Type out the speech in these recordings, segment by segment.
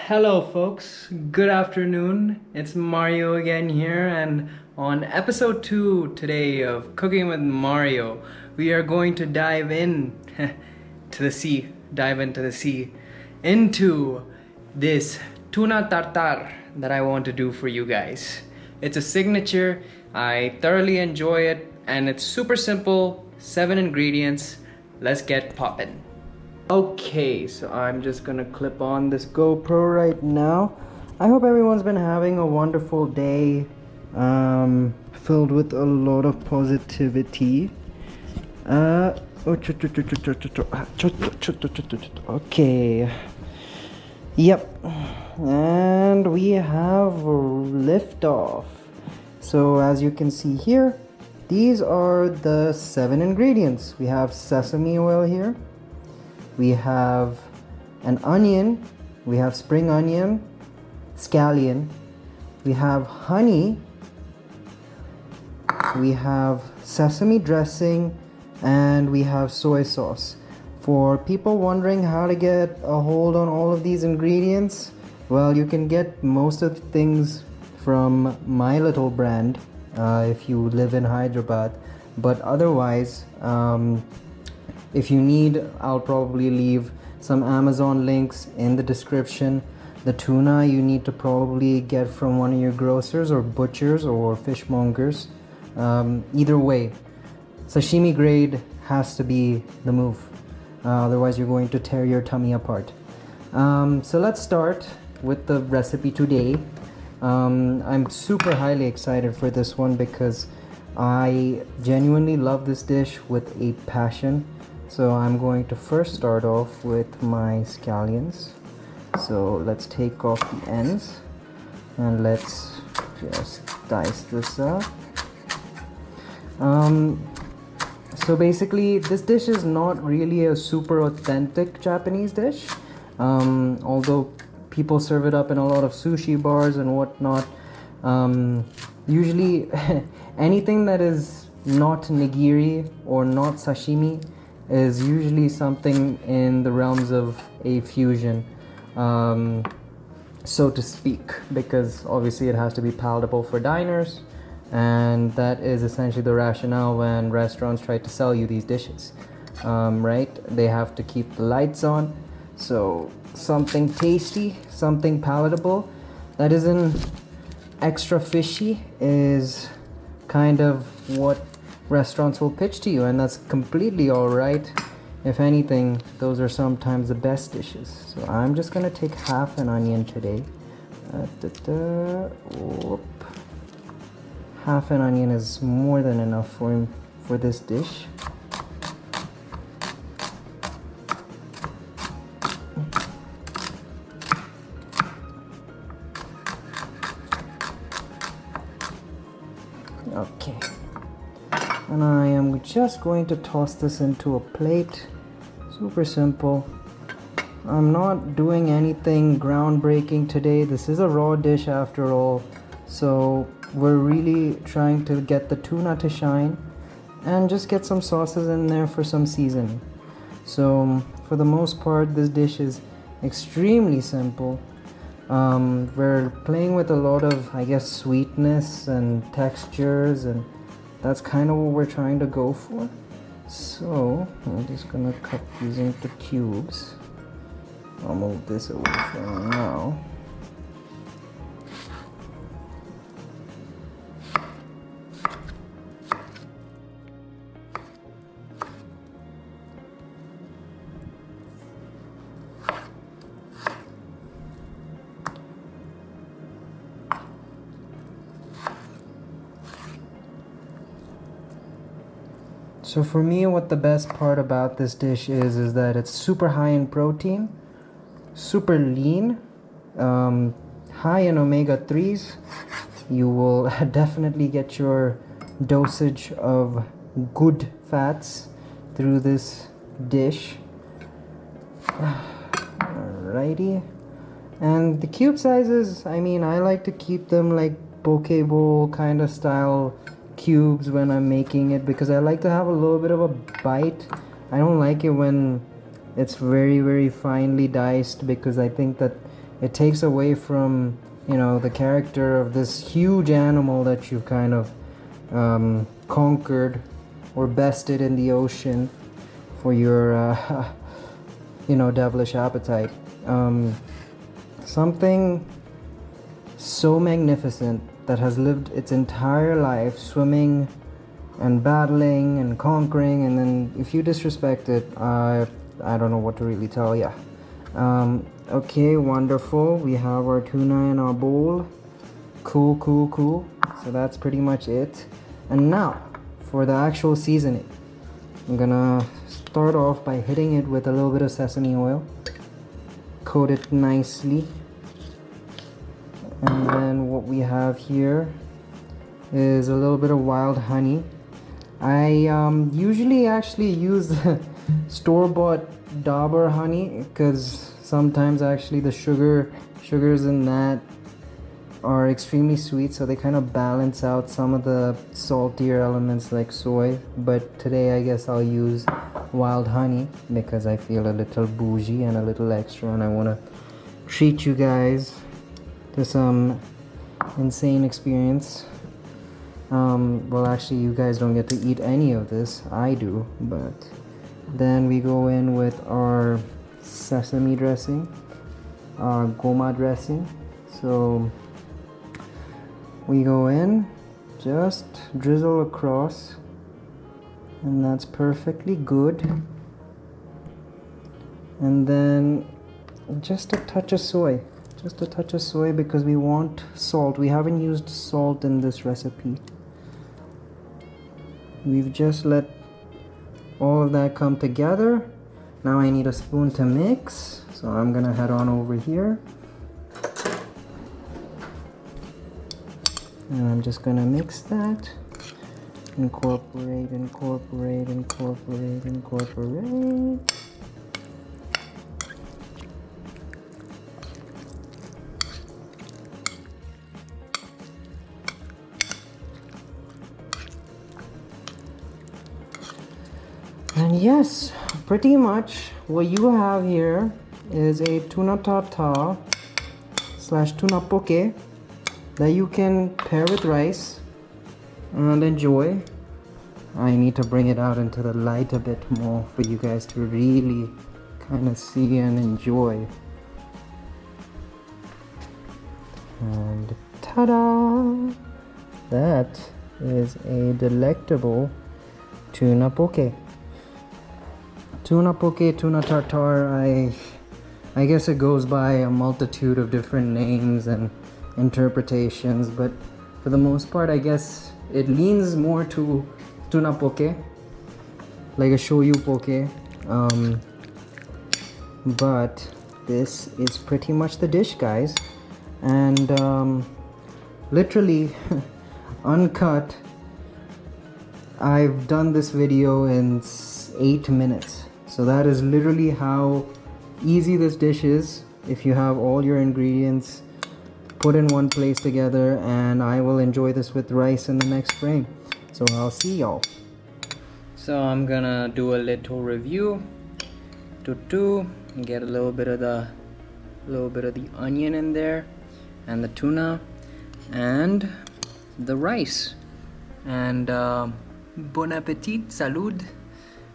Hello, folks. Good afternoon. It's Mario again here, and on episode 2 today of Cooking with Mario, we are going to dive in to the sea, into this tuna tartare that I want to do for you guys. It's a signature. I thoroughly enjoy it, and it's super simple. 7 ingredients. Let's get poppin'. Okay, so I'm just gonna clip on this GoPro right now. I hope everyone's been having a wonderful day, filled with a lot of positivity. Okay. Yep. And we have liftoff. So as you can see here, these are the 7 ingredients. We have sesame oil here. We have an onion, we have spring onion, scallion, we have honey, we have sesame dressing, and we have soy sauce. For people wondering how to get a hold on all of these ingredients, well, you can get most of the things from my little brand if you live in Hyderabad, but otherwise, if you need, I'll probably leave some Amazon links in the description. The tuna you need to probably get from one of your grocers or butchers or fishmongers. Either way, sashimi grade has to be the move. Otherwise you're going to tear your tummy apart. So let's start with the recipe today. I'm super highly excited for this one because I genuinely love this dish with a passion. So I'm going to first start off with my scallions. So let's take off the ends and let's just dice this up. So basically this dish is not really a super authentic Japanese dish, although people serve it up in a lot of sushi bars and whatnot. Usually anything that is not nigiri or not sashimi is usually something in the realms of a fusion, so to speak, because obviously it has to be palatable for diners, and that is essentially the rationale when restaurants try to sell you these dishes, right? They have to keep the lights on, so something tasty, something palatable that isn't extra fishy is kind of what restaurants will pitch to you, and that's completely all right. If anything, those are sometimes the best dishes. So I'm just gonna take half an onion today. Half an onion is more than enough for this dish. Okay. And I am just going to toss this into a plate. Super simple. I'm not doing anything groundbreaking today. This is a raw dish after all. So we're really trying to get the tuna to shine and just get some sauces in there for some seasoning. So for the most part, this dish is extremely simple. We're playing with a lot of, I guess, sweetness and textures, and that's kind of what we're trying to go for. So I'm just gonna cut these into cubes. I'll move this away from now. So for me, what the best part about this dish is that it's super high in protein, super lean, high in omega-3s. You will definitely get your dosage of good fats through this dish. Alrighty. And the cube sizes, I mean, I like to keep them like poke bowl kind of style cubes when I'm making it, because I like to have a little bit of a bite. I don't like it when it's very finely diced, because I think that it takes away from, you know, the character of this huge animal that you've kind of conquered or bested in the ocean for your you know, devilish appetite. Something so magnificent that has lived its entire life swimming and battling and conquering, and then if you disrespect it, I don't know what to really tell ya. Okay, wonderful. We have our tuna in our bowl. Cool. So that's pretty much it. And now for the actual seasoning. I'm gonna start off by hitting it with a little bit of sesame oil. Coat it nicely. And then what we have here is a little bit of wild honey. I usually actually use store-bought Dabur honey, because sometimes actually the sugars in that are extremely sweet, so they kind of balance out some of the saltier elements like soy. But today I guess I'll use wild honey because I feel a little bougie and a little extra, and I want to treat you guys to some insane experience. Well, actually you guys don't get to eat any of this, I do. But then we go in with our sesame dressing, our goma dressing. So we go in, just drizzle across, and that's perfectly good. And then just a touch of soy, because we want salt. We haven't used salt in this recipe. We've just let all of that come together. Now I need a spoon to mix, so I'm gonna head on over here. And I'm just gonna mix that. Incorporate. And yes, pretty much what you have here is a tuna tartare / tuna poke that you can pair with rice and enjoy. I need to bring it out into the light a bit more for you guys to really kind of see and enjoy. And ta-da! That is a delectable tuna poke. Tuna poke, tuna tartare, I guess it goes by a multitude of different names and interpretations, but for the most part I guess it leans more to tuna poke, like a shoyu poke, but this is pretty much the dish, guys. And literally uncut, I've done this video in 8 minutes. So that is literally how easy this dish is if you have all your ingredients put in one place together, and I will enjoy this with rice in the next frame. So I'll see y'all. So I'm gonna do a little review and get a little bit of the onion in there, and the tuna and the rice. And bon appetit, salud,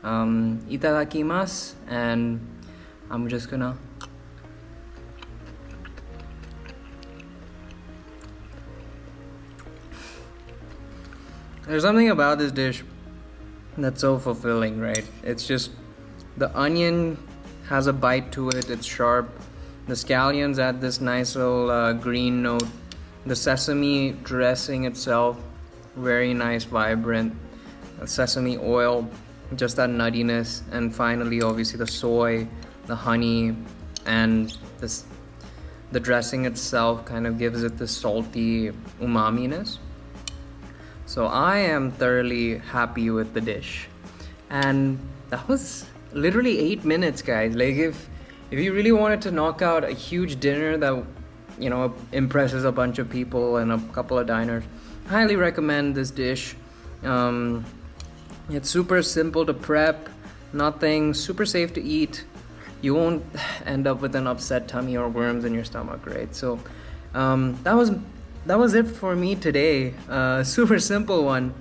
itadakimasu. And I'm just gonna there's something about this dish that's so fulfilling, right? It's just the onion has a bite to it, it's sharp. The scallions add this nice little green note. The sesame dressing itself, very nice, vibrant. Sesame oil, just that nuttiness. And finally, obviously, the soy, the honey, and the dressing itself kind of gives it this salty umami-ness. So I am thoroughly happy with the dish. And that was literally 8 minutes, guys. Like if you really wanted to knock out a huge dinner that, you know, impresses a bunch of people and a couple of diners, I highly recommend this dish. It's super simple to prep, nothing, super safe to eat. you won't end up with an upset tummy or worms in your stomach, right? So that was it for me today. Super simple one.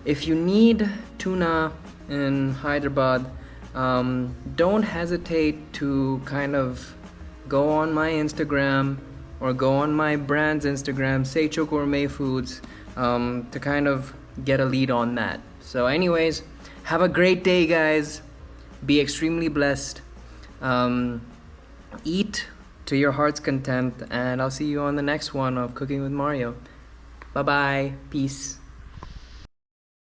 If you need tuna in Hyderabad, don't hesitate to kind of go on my Instagram or go on my brand's Instagram, Seicho Gourmet Foods, to kind of get a lead on that. So anyways, have a great day, guys. Be extremely blessed. Eat to your heart's content, and I'll see you on the next one of Cooking with Mario. Bye-bye. Peace.